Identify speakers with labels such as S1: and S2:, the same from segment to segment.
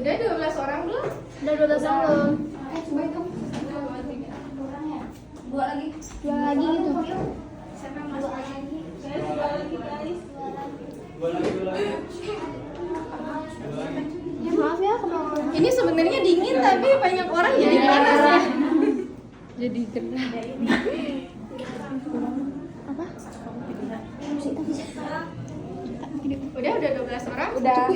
S1: Udah 12 orang belum?
S2: Udah 12 orang belum?
S1: Coba hitung. Kurang ya? Dua lagi
S2: gitu.
S1: Siapa yang masuk lagi?
S2: Ya maaf ya kalau
S1: Ini sebenarnya dingin tapi banyak orang jadi panas ya.
S2: jadi kena. Apa?
S1: Udah 12 orang?
S2: Udah.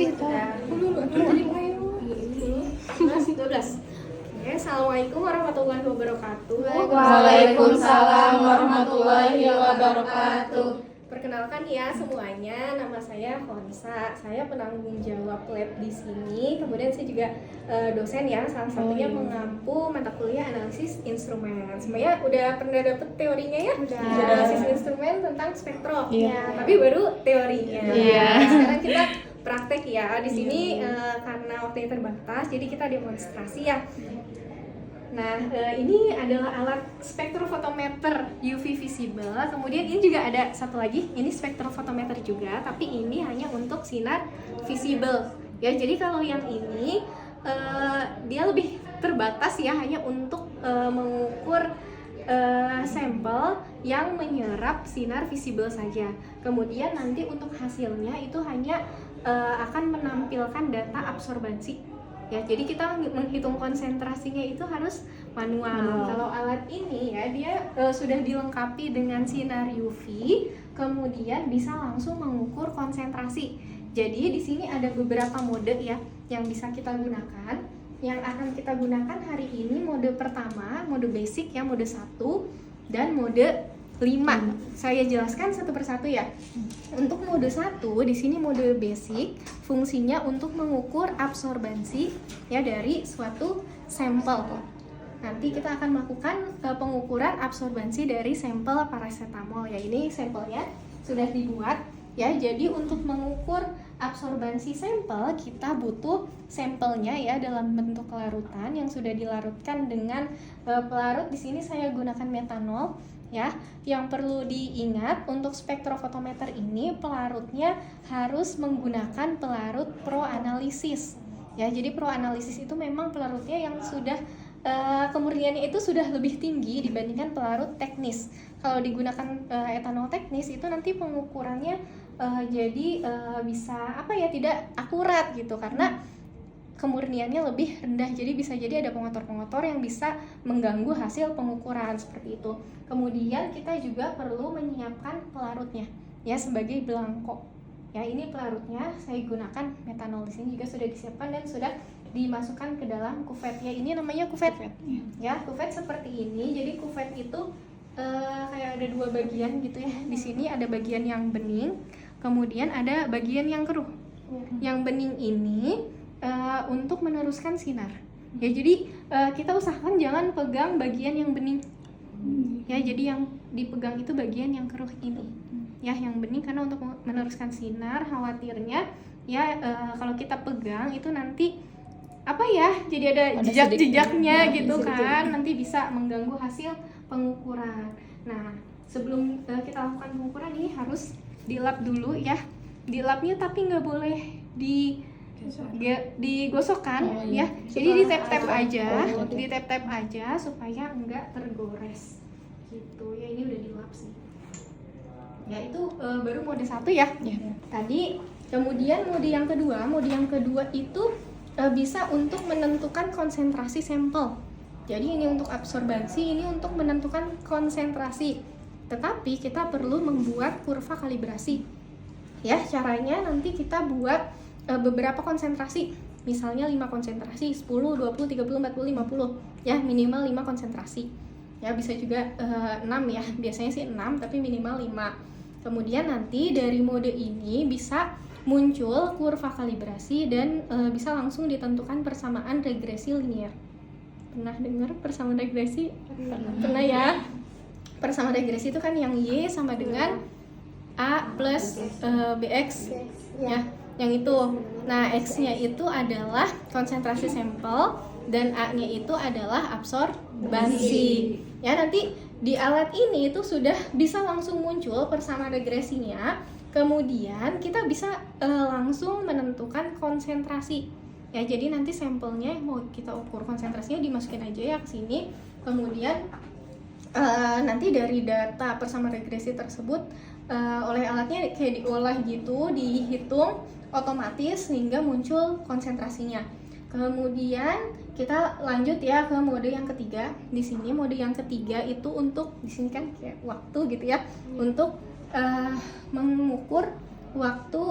S1: Mas 12. Oke, assalamualaikum warahmatullahi wabarakatuh.
S3: Waalaikumsalam warahmatullahi wabarakatuh.
S1: Perkenalkan ya semuanya, nama saya Honsa. Saya penanggung jawab lab di sini. Kemudian saya juga dosen ya, salah satunya mengampu mata kuliah analisis instrumen. Semuanya udah pernah dapet teorinya ya?
S2: Udah.
S1: Analisis instrumen tentang spektro.
S3: Iya.
S1: Tapi baru teorinya.
S3: Iya.
S1: Sekarang kita praktek ya. Di sini karena waktunya terbatas, jadi kita demonstrasi ya. Nah, ini adalah alat spektrofotometer UV visible. Kemudian ini juga ada satu lagi, ini spektrofotometer juga, tapi ini hanya untuk sinar visible. Ya, jadi kalau yang ini dia lebih terbatas ya, hanya untuk mengukur sampel yang menyerap sinar visible saja. Kemudian nanti untuk hasilnya itu hanya akan menampilkan data absorbansi. Ya, jadi kita menghitung konsentrasinya itu harus manual. Kalau alat ini ya dia sudah dilengkapi dengan sinar UV, kemudian bisa langsung mengukur konsentrasi. Jadi di sini ada beberapa mode ya yang bisa kita gunakan. Yang akan kita gunakan hari ini mode pertama, mode basic ya, mode 1 dan mode 5. Saya jelaskan satu persatu ya. Untuk mode 1 di sini mode basic, fungsinya untuk mengukur absorbansi ya dari suatu sampel. Nanti kita akan melakukan pengukuran absorbansi dari sampel paracetamol ya. Ini sampelnya sudah dibuat ya. Jadi untuk mengukur absorbansi sampel kita butuh sampelnya ya dalam bentuk larutan yang sudah dilarutkan dengan pelarut. Di sini saya gunakan metanol. Ya, yang perlu diingat untuk spektrofotometer ini pelarutnya harus menggunakan pelarut proanalisis. Ya, jadi proanalisis itu memang pelarutnya yang sudah kemurniannya itu sudah lebih tinggi dibandingkan pelarut teknis. Kalau digunakan etanol teknis itu nanti pengukurannya jadi bisa tidak akurat gitu karena kemurniannya lebih rendah, jadi bisa jadi ada pengotor-pengotor yang bisa mengganggu hasil pengukuran seperti itu. Kemudian kita juga perlu menyiapkan pelarutnya ya sebagai belangko. Ya, ini pelarutnya saya gunakan metanol. Di sini juga sudah disiapkan dan sudah dimasukkan ke dalam kuvet ya. Ini namanya kuvet. Ya, kuvet seperti ini. Jadi kuvet itu kayak ada dua bagian gitu ya. Di sini ada bagian yang bening, kemudian ada bagian yang keruh. Yang bening ini untuk meneruskan sinar. Ya, jadi kita usahakan jangan pegang bagian yang bening. Ya, jadi yang dipegang itu bagian yang keruh ini. Ya, yang bening karena untuk meneruskan sinar khawatirnya ya kalau kita pegang itu nanti jadi ada jejak-jejaknya gitu kan. Nanti bisa mengganggu hasil pengukuran. Nah, sebelum kita lakukan pengukuran ini harus dilap dulu ya. Dilapnya tapi nggak boleh digosokkan ya. Jadi di tap-tap aja supaya enggak tergores gitu ya. Ini udah dilap sih ya. Itu baru mode 1 ya. Tadi kemudian mode yang kedua itu bisa untuk menentukan konsentrasi sampel. Jadi ini untuk absorbansi, ini untuk menentukan konsentrasi, tetapi kita perlu membuat kurva kalibrasi ya. Caranya nanti kita buat beberapa konsentrasi, misalnya 5 konsentrasi, 10, 20, 30, 40, 50 ya, minimal 5 konsentrasi ya. Bisa juga 6 ya, biasanya sih 6 tapi minimal 5. Kemudian nanti dari mode ini bisa muncul kurva kalibrasi dan bisa langsung ditentukan persamaan regresi linear. Pernah dengar persamaan regresi? Pernah ya. Persamaan regresi itu kan yang Y sama dengan A plus BX ya. Yang itu. Nah, X-nya itu adalah konsentrasi sampel dan A-nya itu adalah absorbansi. Ya, nanti di alat ini itu sudah bisa langsung muncul persamaan regresinya. Kemudian kita bisa langsung menentukan konsentrasi. Ya, jadi nanti sampelnya mau kita ukur konsentrasinya dimasukin aja ya ke sini. Kemudian nanti dari data persamaan regresi tersebut oleh alatnya kayak diolah gitu, dihitung otomatis sehingga muncul konsentrasinya. Kemudian kita lanjut ya ke mode yang ketiga. Di sini mode yang ketiga itu untuk, di sini kan kayak waktu gitu ya, untuk mengukur waktu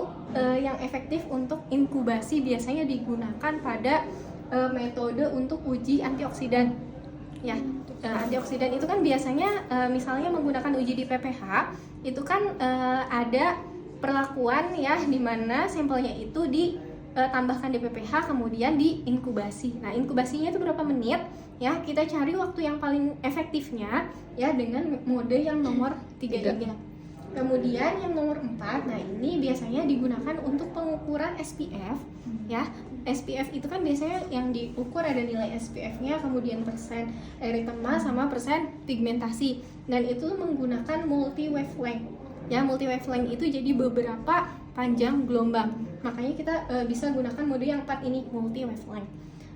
S1: yang efektif untuk inkubasi. Biasanya digunakan pada metode untuk uji antioksidan. Ya, antioksidan itu kan biasanya misalnya menggunakan uji di PPH, itu kan ada perlakuan ya, di mana sampelnya itu ditambahkan di PPH kemudian diinkubasi. Nah, inkubasinya itu berapa menit? Ya, kita cari waktu yang paling efektifnya ya dengan mode yang nomor 3 ini. Kemudian yang nomor 4, nah ini biasanya digunakan untuk pengukuran SPF ya. SPF itu kan biasanya yang diukur ada nilai SPF-nya, kemudian persen eritema sama persen pigmentasi, dan itu menggunakan multi wavelength. Ya, multi wavelength itu jadi beberapa panjang gelombang. Makanya kita bisa gunakan mode yang 4 ini, multi wavelength.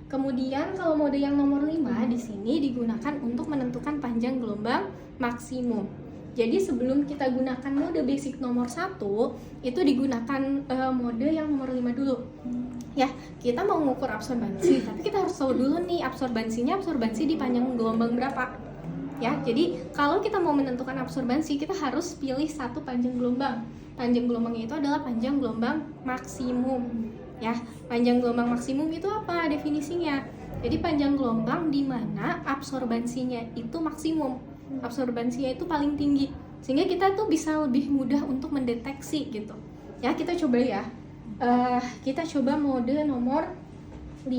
S1: Kemudian kalau mode yang nomor 5 di sini digunakan untuk menentukan panjang gelombang maksimum. Jadi sebelum kita gunakan mode basic nomor 1, itu digunakan mode yang nomor 5 dulu. Ya, kita mau mengukur absorbansi, tapi kita harus tahu dulu nih absorbansi di panjang gelombang berapa. Ya, jadi kalau kita mau menentukan absorbansi, kita harus pilih satu panjang gelombang. Panjang gelombangnya itu adalah panjang gelombang maksimum. Ya, panjang gelombang maksimum itu apa definisinya? Jadi panjang gelombang di mana absorbansinya itu maksimum. Absorbansinya itu paling tinggi, sehingga kita tuh bisa lebih mudah untuk mendeteksi gitu. Ya, kita coba ya. Kita coba mode nomor 5.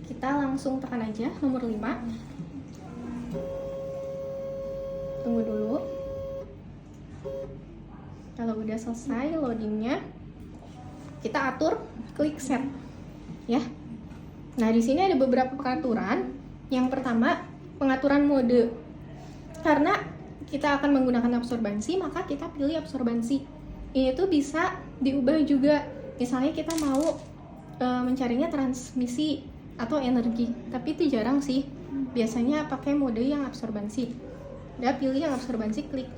S1: Kita langsung tekan aja nomor 5. Tunggu dulu. Kalau udah selesai loadingnya, kita atur, klik set ya. Nah, di sini ada beberapa pengaturan. Yang pertama, pengaturan mode. Karena kita akan menggunakan absorbansi, maka kita pilih absorbansi. Ini tuh bisa diubah juga. Misalnya kita mau mencarinya transmisi atau energi, tapi itu jarang sih. Biasanya pakai mode yang absorbansi. Udah pilih yang absorbansi, klik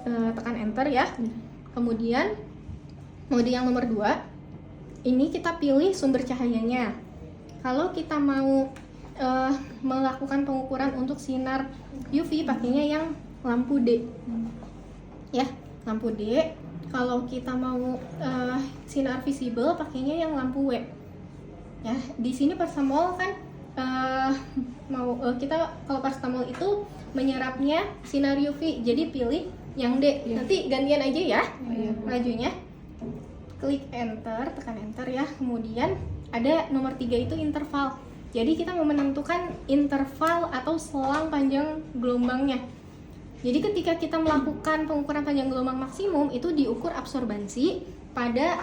S1: tekan enter ya. Kemudian mode yang nomor 2, ini kita pilih sumber cahayanya. Kalau kita mau melakukan pengukuran untuk sinar UV, pakainya yang lampu D. Ya, lampu D. Kalau kita mau sinar visible, pakainya yang lampu W. Ya, di sini paracetamol kan kita kalau paracetamol itu menyerapnya sinar UV, jadi pilih yang D. Nanti gantian aja ya lajunya. Klik enter, tekan enter ya. Kemudian ada nomor 3 itu interval. Jadi kita mau menentukan interval atau selang panjang gelombangnya. Jadi ketika kita melakukan pengukuran panjang gelombang maksimum, itu diukur absorbansi pada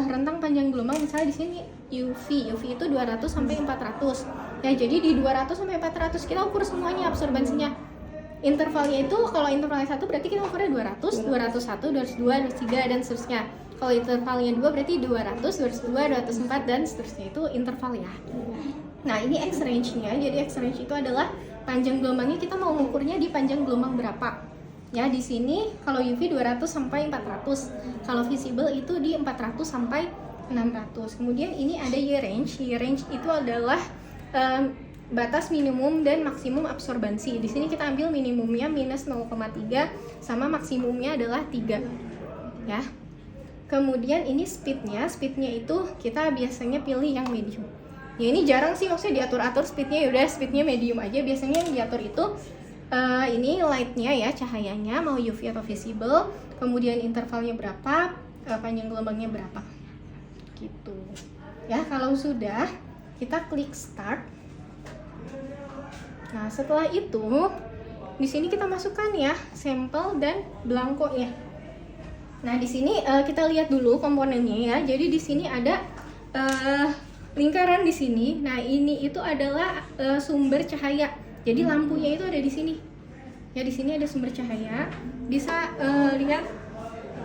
S1: rentang panjang gelombang. Misalnya di sini UV itu 200 sampai 400. Ya, jadi di 200 sampai 400 kita ukur semuanya absorbansinya. Intervalnya itu, kalau intervalnya 1 berarti kita ukurnya 200, 201, 202, 203 dan seterusnya. Kalau intervalnya 2 berarti 200, 202, 204 dan seterusnya, itu interval ya. Nah, ini X-range-nya. Jadi X-range itu adalah panjang gelombangnya, kita mau mengukurnya di panjang gelombang berapa. Ya, di sini kalau UV 200 sampai 400. Kalau visible itu di 400 sampai 600. Kemudian ini ada Y-range. Y-range itu adalah batas minimum dan maksimum absorbansi. Di sini kita ambil minimumnya minus 0,3 sama maksimumnya adalah 3. Ya. Kemudian ini speednya itu kita biasanya pilih yang medium. Ya, ini jarang sih maksudnya diatur-atur speednya, yaudah speednya medium aja. Biasanya yang diatur itu ini lightnya ya, cahayanya mau UV atau visible, kemudian intervalnya berapa, panjang gelombangnya berapa, gitu. Ya, kalau sudah kita klik start. Nah, setelah itu di sini kita masukkan ya sampel dan belangkonya. Nah, di sini kita lihat dulu komponennya ya. Jadi di sini ada lingkaran di sini. Nah, ini itu adalah sumber cahaya. Jadi lampunya itu ada di sini. Ya, di sini ada sumber cahaya. Bisa lihat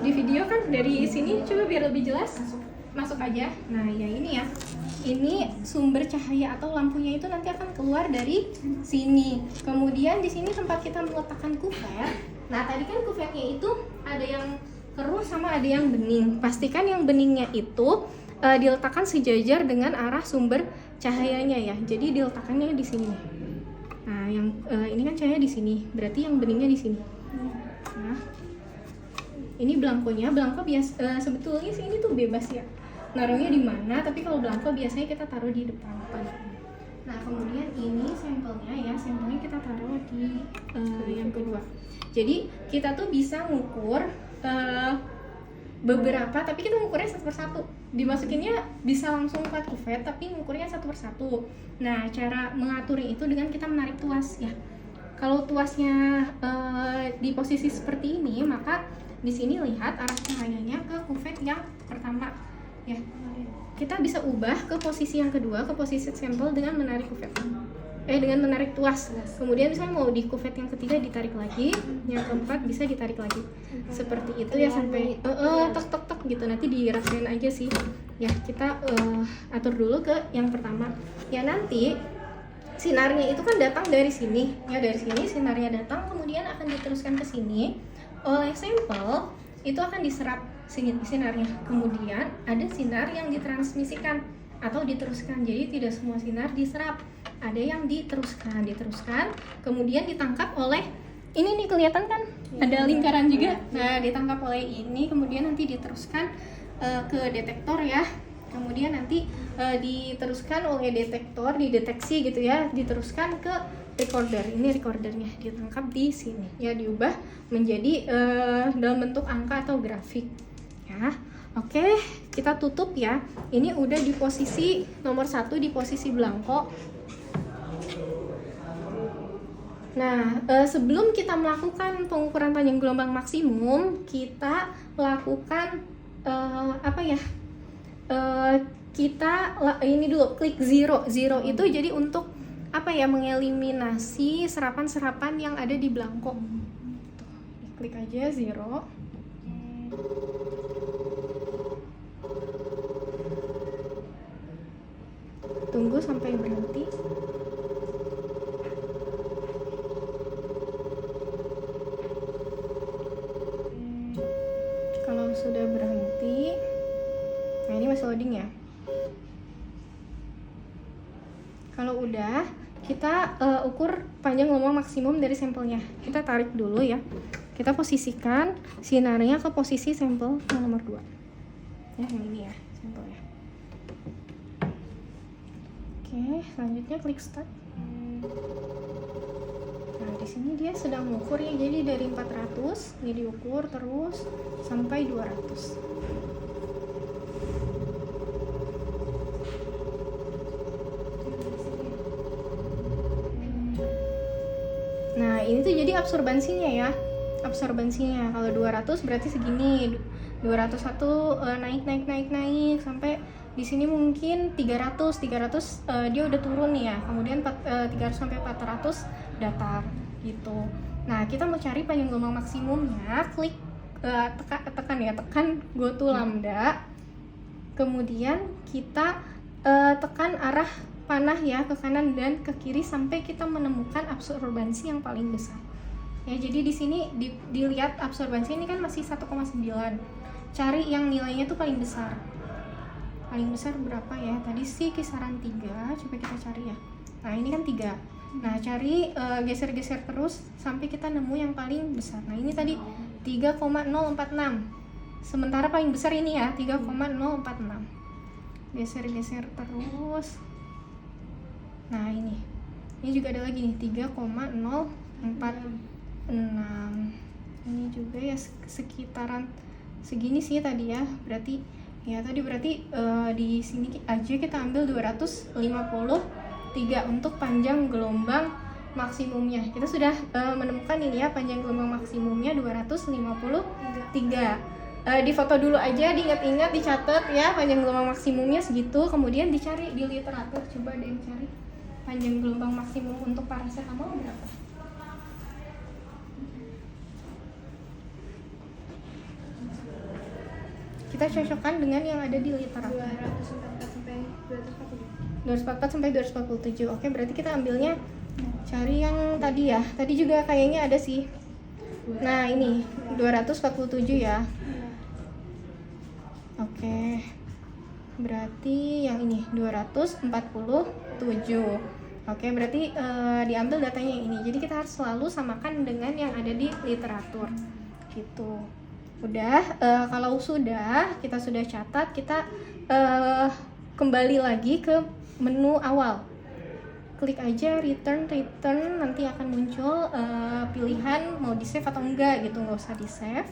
S1: di video kan dari sini, coba biar lebih jelas. masuk aja. Nah ya ini ya, ini sumber cahaya atau lampunya itu nanti akan keluar dari sini. Kemudian di sini tempat kita meletakkan kuvet. Nah tadi kan kuvetnya itu ada yang keruh sama ada yang bening. Pastikan yang beningnya itu diletakkan sejajar dengan arah sumber cahayanya ya. Jadi diletakkannya di sini. Nah yang ini kan cahaya di sini, berarti yang beningnya di sini. Nah ini belangkonya, belangko sebetulnya sih ini tuh bebas ya naruhnya di mana, tapi kalau belangko biasanya kita taruh di depan. Nah kemudian ini sampelnya ya, sampelnya kita taruh di yang kedua. Jadi kita tuh bisa ngukur beberapa, tapi kita ngukurnya satu persatu. Dimasukinnya bisa langsung 4 kuvet, tapi ngukurnya satu persatu. Nah cara mengaturnya itu dengan kita menarik tuas ya. Kalau tuasnya di posisi seperti ini, maka di sini lihat arah cahayanya ke kuvet yang pertama ya. Kita bisa ubah ke posisi yang kedua, ke posisi sampel dengan menarik kuvet. Dengan menarik tuas. Kemudian misalnya mau di kuvet yang ketiga ditarik lagi, yang keempat bisa ditarik lagi. Seperti itu ya sampai tek gitu. Nanti dirasain aja sih. Ya, kita atur dulu ke yang pertama. Ya nanti sinarnya itu kan datang dari sini. Ya dari sini sinarnya datang, kemudian akan diteruskan ke sini. Oleh sampel itu akan diserap sinarnya, kemudian ada sinar yang ditransmisikan atau diteruskan. Jadi tidak semua sinar diserap, ada yang diteruskan, kemudian ditangkap oleh ini nih, kelihatan kan ada lingkaran juga. Nah ditangkap oleh ini, kemudian nanti diteruskan ke detektor ya, kemudian nanti diteruskan oleh detektor, dideteksi gitu ya, diteruskan ke recorder. Ini recordernya ditangkap di sini ya, diubah menjadi dalam bentuk angka atau grafik ya. Oke, kita tutup ya. Ini udah di posisi nomor 1, di posisi belangko. Nah, sebelum kita melakukan pengukuran panjang gelombang maksimum, kita lakukan ini dulu, klik zero. Zero itu jadi untuk mengeliminasi serapan-serapan yang ada di belangko. Klik aja zero. Tunggu sampai berhenti. Kalau sudah berhenti, nah ini masih loading ya. Kalau udah, kita ukur panjang gelombang maksimum dari sampelnya. Kita tarik dulu ya. Kita posisikan sinarnya ke posisi sampel yang nomor 2. Ya, yang ini ya, sampelnya. Oke, selanjutnya klik start. Nah, di sini dia sedang mengukur ya. Jadi dari 400, ini diukur terus sampai 200. Nah, ini tuh jadi absorbansinya ya. Absorbansinya kalau 200 berarti segini. 201 naik sampai di sini mungkin 300 dia udah turun nih ya. Kemudian 300 sampai 400 datar gitu. Nah, kita mau cari panjang gelombang maksimumnya, klik tekan go to lambda. Kemudian kita tekan arah panah ya ke kanan dan ke kiri sampai kita menemukan absorbansi yang paling besar. Ya, jadi di sini dilihat absorbansi ini kan masih 1,9. Cari yang nilainya tuh paling besar. Paling besar berapa ya? Tadi sih kisaran 3, coba kita cari ya. Nah, ini kan 3. Nah, cari geser-geser terus sampai kita nemu yang paling besar. Nah, ini tadi 3,046. Sementara paling besar ini ya, 3,046. Geser-geser terus. Nah, ini juga ada lagi nih, 3,046. Ini juga ya sekitaran segini sih tadi ya. Berarti di sini aja kita ambil 253 untuk panjang gelombang maksimumnya. Kita sudah menemukan ini ya, panjang gelombang maksimumnya 253. Di foto dulu aja, diingat-ingat, dicatat ya panjang gelombang maksimumnya segitu. Kemudian dicari di literatur, coba ada yang cari panjang gelombang maksimum untuk paracetamol berapa. kita cocokkan dengan yang ada di literatur. 244 sampai 247. Oke, berarti kita ambilnya cari yang tadi ya. Tadi juga kayaknya ada sih. Nah, ini 247 ya. Oke. Berarti yang ini 247. Oke, berarti diambil datanya yang ini. Jadi kita harus selalu samakan dengan yang ada di literatur. Gitu. Udah, kalau sudah, kita sudah catat, kita kembali lagi ke menu awal. Klik aja return, nanti akan muncul pilihan mau di save atau enggak gitu, nggak usah di save.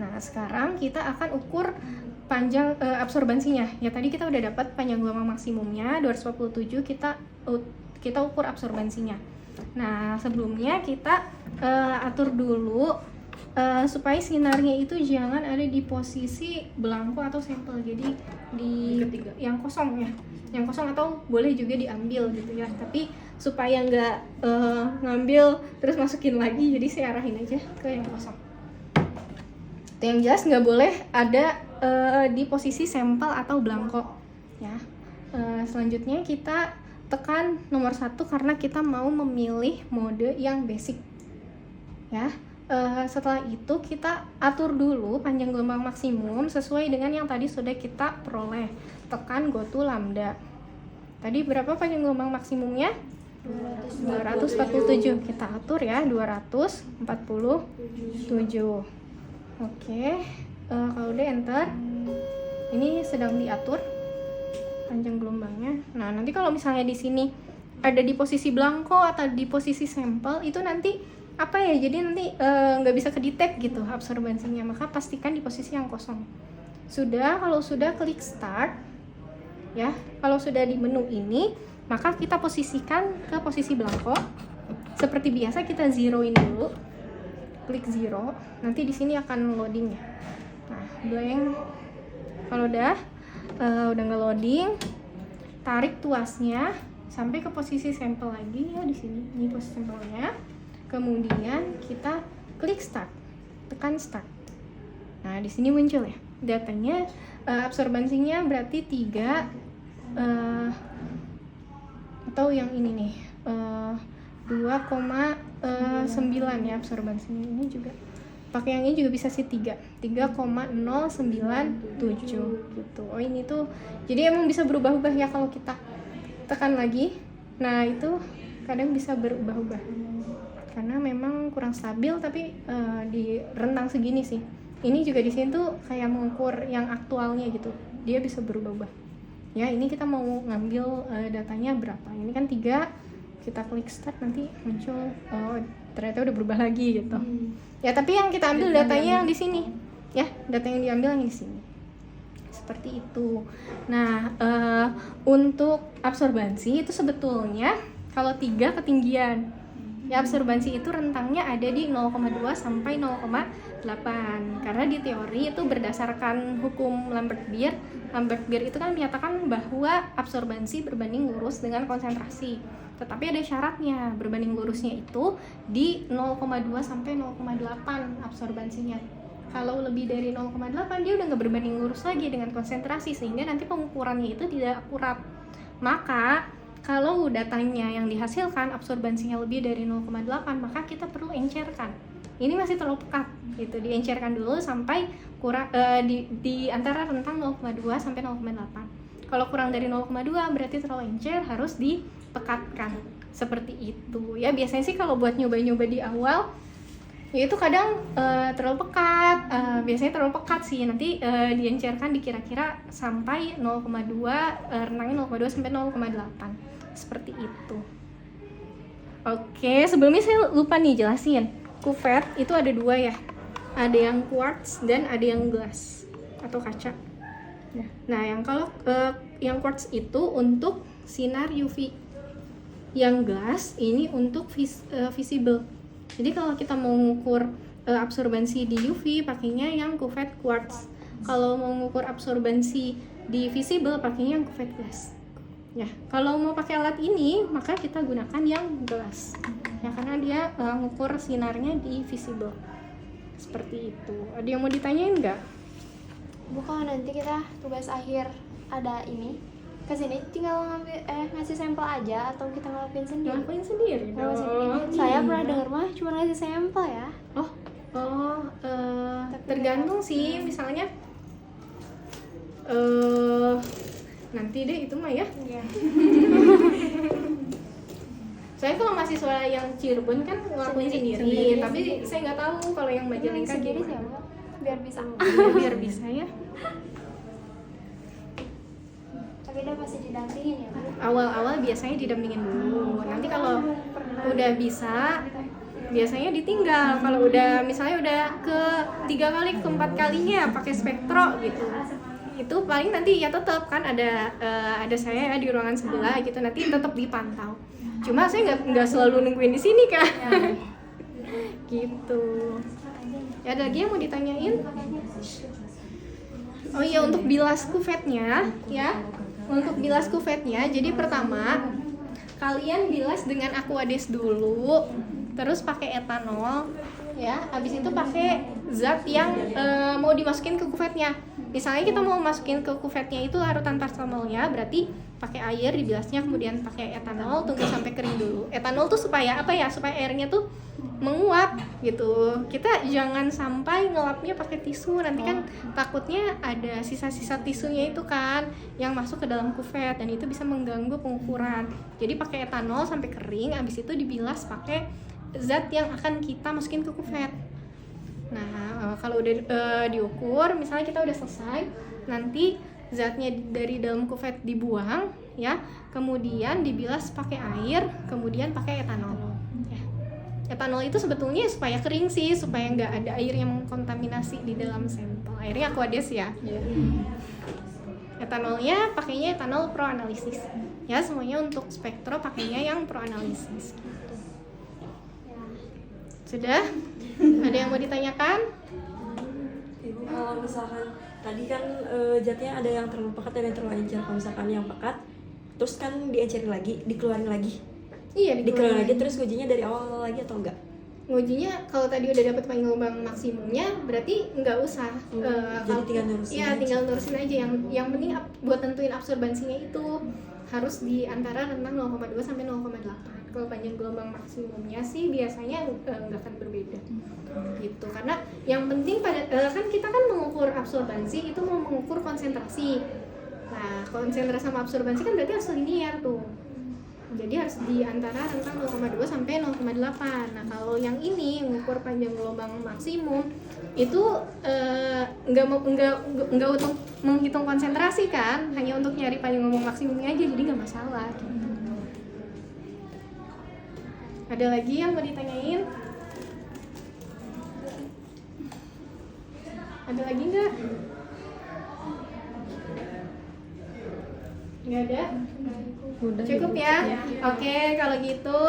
S1: Nah, sekarang kita akan ukur panjang absorbansinya. Ya tadi kita udah dapat panjang gelombang maksimumnya 247, kita ukur absorbansinya. Nah, sebelumnya kita atur dulu supaya sinarnya itu jangan ada di posisi belangko atau sampel, jadi di yang kosong ya, yang kosong, atau boleh juga diambil gitu ya, tapi supaya nggak ngambil terus masukin lagi, jadi saya arahin aja ke yang kosong. Yang jelas nggak boleh ada di posisi sampel atau belangko ya. Selanjutnya kita tekan nomor 1 karena kita mau memilih mode yang basic ya. Setelah itu kita atur dulu panjang gelombang maksimum sesuai dengan yang tadi sudah kita peroleh. Tekan go to lambda. Tadi berapa panjang gelombang maksimumnya? 247. Kita atur ya 247. Oke. Kalau udah enter, ini sedang diatur panjang gelombangnya. Nah, nanti kalau misalnya di sini ada di posisi belangko atau di posisi sampel, itu nanti apa ya, jadi nanti nggak bisa kedetek gitu absorbansinya, maka pastikan di posisi yang kosong. Kalau sudah klik start ya, kalau sudah di menu ini maka kita posisikan ke posisi belangko. Seperti biasa kita zeroin dulu, klik zero, nanti di sini akan loading ya. Nah, blank. Kalau udah nggak loading, tarik tuasnya sampai ke posisi sampel lagi ya, di sini ini posisi sampelnya. Kemudian kita klik start, tekan start. Nah, di sini muncul ya datanya, absorbansinya berarti 3 atau yang ini nih 2,9 ya absorbansinya. Ini juga pakai yang ini juga bisa sih 3,097 gitu. Oh, ini tuh jadi emang bisa berubah-ubah ya kalau kita tekan lagi. Nah, itu kadang bisa berubah-ubah karena memang kurang stabil, tapi di rentang segini sih. Ini juga di sini tuh kayak mengukur yang aktualnya gitu, dia bisa berubah-ubah ya. Ini kita mau ngambil datanya berapa, ini kan 3, kita klik start, nanti muncul ternyata udah berubah lagi gitu ya. Tapi yang kita ambil datanya yang di sini ya, data yang diambil yang di sini, seperti itu. Nah, untuk absorbansi itu sebetulnya kalau 3 ketinggian ya, absorbansi itu rentangnya ada di 0,2 sampai 0,8. Karena di teori itu berdasarkan hukum Lambert-Beer itu kan menyatakan bahwa absorbansi berbanding lurus dengan konsentrasi. Tetapi ada syaratnya, berbanding lurusnya itu di 0,2 sampai 0,8 absorbansinya. Kalau lebih dari 0,8 dia udah nggak berbanding lurus lagi dengan konsentrasi, sehingga nanti pengukurannya itu tidak akurat. Maka kalau datanya yang dihasilkan absorbansinya lebih dari 0,8, maka kita perlu encerkan. Ini masih terlalu pekat gitu, diencerkan dulu sampai kurang di antara rentang 0,2 sampai 0,8. Kalau kurang dari 0,2 berarti terlalu encer, harus dipekatkan. Seperti itu. Ya biasanya sih kalau buat nyoba-nyoba di awal ya itu kadang terlalu pekat, biasanya terlalu pekat sih. Nanti diencerkan dikira-kira sampai 0,2, rentangnya 0,2 sampai 0,8. Seperti itu. Oke, sebelumnya saya lupa nih jelasin. Kuvet itu ada 2 ya. Ada yang quartz dan ada yang glass atau kaca. Nah, yang quartz itu untuk sinar UV. Yang glass ini untuk visible. Jadi kalau kita mau mengukur absorbansi di UV pakainya yang kuvet quartz. Kalau mau mengukur absorbansi di visible pakainya yang kuvet glass. Ya, kalau mau pakai alat ini maka kita gunakan yang glass. Ya, karena dia mengukur sinarnya di visible. Seperti itu. Ada yang mau ditanyain nggak?
S2: Bukan, nanti kita tugas akhir ada ini. Kesini tinggal ngambil ngasih sampel aja atau kita ngelakuin sendiri?
S1: Ngelakuin sendiri
S2: Ngelakuin sendiri.
S1: dong.
S2: Saya pernah dengar mah cuma ngasih sampel ya.
S1: Tergantung sih, misalnya nanti deh itu mah ya.
S2: Iya.
S1: Saya kalau mahasiswa yang Cirebon kan ngelakuin sendiri, tapi saya nggak tahu kalau yang Majalengka
S2: sendiri
S1: gimana.
S2: siapa? Biar bisa.
S1: Iya, biar bisa ya.
S2: Tapi udah pasti didampingin ya.
S1: Awal-awal biasanya didampingin dulu. Nanti kalau udah bisa, biasanya ditinggal. Kalau udah misalnya udah ke 3 kali, ke 4 kalinya pakai spektro gitu, itu paling nanti ya tetap kan ada saya di ruangan sebelah gitu, nanti tetap dipantau. Cuma saya nggak selalu nungguin di sini kan. Gitu. Ya, ada lagi yang mau ditanyain? Oh iya, untuk bilas kuvetnya ya. Untuk bilas kuvetnya, jadi pertama kalian bilas dengan Aquades dulu, terus pakai etanol ya. Habis itu pakai zat yang mau dimasukin ke kuvetnya. Misalnya kita mau masukin ke kuvetnya itu larutan paracetamolnya, berarti pakai air dibilasnya, kemudian pakai etanol, tunggu sampai kering dulu. Etanol tuh supaya apa ya? Supaya airnya tuh menguap gitu. Kita jangan sampai ngelapnya pakai tisu, nanti kan takutnya ada sisa-sisa tisunya itu kan yang masuk ke dalam kuvet dan itu bisa mengganggu pengukuran. Jadi pakai etanol sampai kering, habis itu dibilas pakai zat yang akan kita masukin ke kuvet. Nah, kalau udah diukur, misalnya kita udah selesai, nanti zatnya dari dalam kuvet dibuang ya, kemudian dibilas pakai air, kemudian pakai etanol. Ya. Etanol itu sebetulnya supaya kering sih, supaya nggak ada air yang mengkontaminasi di dalam sampel. Airnya Aquades ya. Etanolnya pakainya etanol proanalisis. Ya, semuanya untuk spektro pakainya yang proanalisis. Sudah? Ada yang mau ditanyakan?
S4: Ibu, kalau misalkan tadi kan zatnya ada yang terlalu pekat, ada yang terlalu encer. Kalau misalkan yang pekat, terus kan diencerin lagi, dikeluarin lagi.
S1: Iya,
S4: Dikeluarin lagi, terus ngujinya dari awal lagi atau enggak?
S1: Ngujinya kalau tadi udah dapat penyumbang maksimumnya, berarti nggak usah.
S4: Jadi tinggal nerusin
S1: Iya,
S4: aja.
S1: tinggal nerusin aja. Yang penting buat tentuin absorbansinya itu harus di antara rentang 0,2 sampai 0,8. Kalau panjang gelombang maksimumnya sih biasanya nggak akan berbeda. Gitu. Karena yang penting pada kan kita kan mengukur absorbansi itu mau mengukur konsentrasi. Nah, konsentrasi sama absorbansi kan berarti harus linear tuh. Jadi harus di antara rentang 0,2 sampai 0,8. Nah, kalau yang ini mengukur panjang gelombang maksimum itu nggak untuk menghitung konsentrasi kan, hanya untuk nyari panjang gelombang maksimumnya aja, jadi nggak masalah. Gitu. Ada lagi yang mau ditanyain? Ada lagi nggak? Nggak ada? Cukup ya? Oke, kalau gitu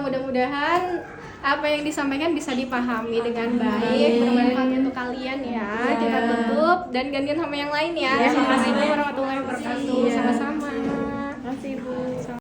S1: mudah-mudahan apa yang disampaikan bisa dipahami dengan baik, bermanfaat untuk kalian ya. Kita tutup dan gantian sama yang lain ya. Assalamualaikum warahmatullahi wabarakatuh. Sama-sama.